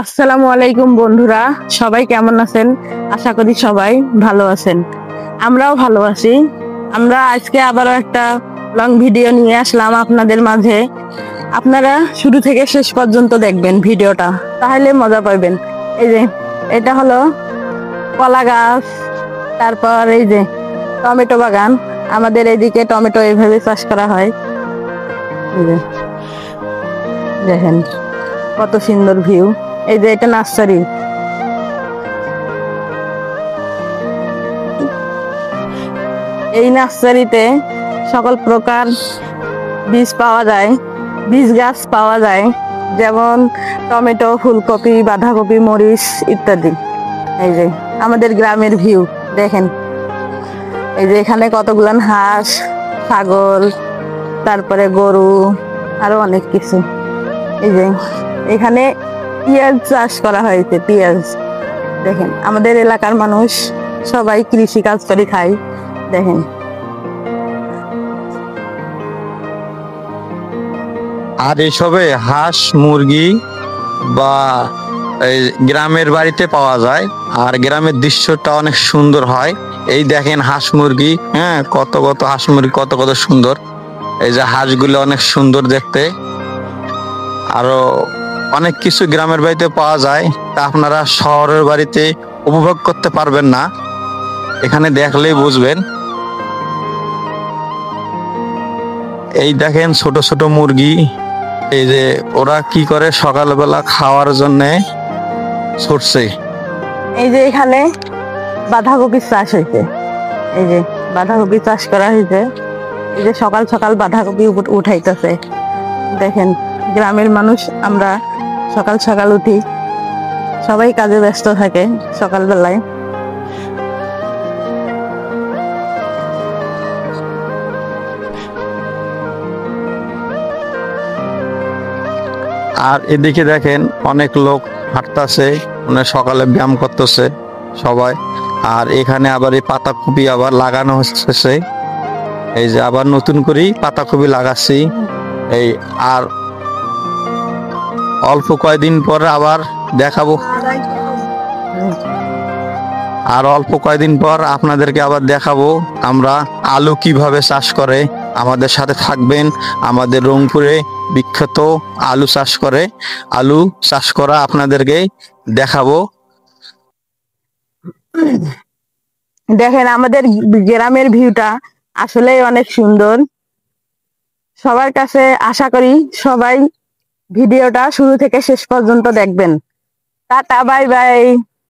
আসসালামু আলাইকুম বন্ধুরা, সবাই কেমন আছেন? আশা করি সবাই ভালো আছেন। আমরাও ভালো আছি। আমরা আজকে আবারও একটা লং ভিডিও নিয়ে আসলাম আপনাদের মাঝে। আপনারা শুরু থেকে শেষ পর্যন্ত দেখবেন ভিডিওটা, তাহলে মজা পাবেন। এই যে এটা হলো কলা গাছ, তারপর এই যে টমেটো বাগান। আমাদের এদিকে টমেটো এইভাবে চাষ করা হয়। এই যে দেখেন কত সুন্দর ভিউ। এই যে এটা নার্সারি। এই নার্সারিতে সকল প্রকার বীজ পাওয়া যায়, বীজ গাছ পাওয়া যায়, যেমন টমেটো, ফুলকপি, বাঁধাকপি, মরিচ ইত্যাদি। এই যে আমাদের গ্রামের ভিউ দেখেন। এই যে এখানে কতগুলান হাঁস, ছাগল, তারপরে গরু, আরো অনেক কিছু। এই যে এখানে পেঁয়াজ চাষ করা হয়েছে, পেঁয়াজ। দেখেন আমাদের এলাকার মানুষ সবাই কৃষি কাজ করে খায়। দেখেন আর এসবে হাঁস মুরগি বা এই গ্রামের বাড়িতে পাওয়া যায়। আর গ্রামের দৃশ্যটা অনেক সুন্দর হয়। এই দেখেন হাঁস মুরগি, হ্যাঁ, কত কত হাঁস মুরগি, কত কত সুন্দর। এই যে হাঁসগুলো অনেক সুন্দর দেখতে। আরো অনেক কিছু গ্রামের বাড়িতে পাওয়া যায়, তা আপনারা শহরের বাড়িতে উপভোগ করতে পারবেন না, এখানে দেখলেই বুঝবেন। এই দেখেন ছোট ছোট মুরগি, এই যে ওরা কি করে সকালবেলা খাওয়ার জন্য ছুটছে। এই যে এখানে বাঁধাকপি চাষ হয়েছে। এই যে বাঁধাকপি চাষ করা হয়েছে। এই যে সকাল সকাল বাঁধাকপি উঠাইতেছে। দেখেন গ্রামের মানুষ আমরা সকাল সকাল উঠি, সবাই কাজে ব্যস্ত থাকে সকালবেলায়। আর এদিকে দেখেন অনেক লোক হাঁটতেছে, মানে সকালে ব্যায়াম করতেছে সবাই। আর এখানে আবার এই পাতাকপি আবার লাগানো হচ্ছে। এই যে আবার নতুন করে পাতাকপি লাগাচ্ছি। এই আর অল্প কয়েকদিন পর আবার দেখাবো, আর অল্প কয়েকদিন পর আপনাদেরকে আবার দেখাবো আমরা আলু কিভাবে চাষ করে। আমাদের সাথে থাকবেন। আমাদের রংপুরে বিখ্যাত আলু চাষ করে, আলু চাষ করা আপনাদেরকে দেখাবো। দেখেন আমাদের গ্রামের ভিউটা আসলে অনেক সুন্দর। সবার কাছে আশা করি সবাই ভিডিওটা শুরু থেকে শেষ পর্যন্ত দেখবেন। Tata, bye bye.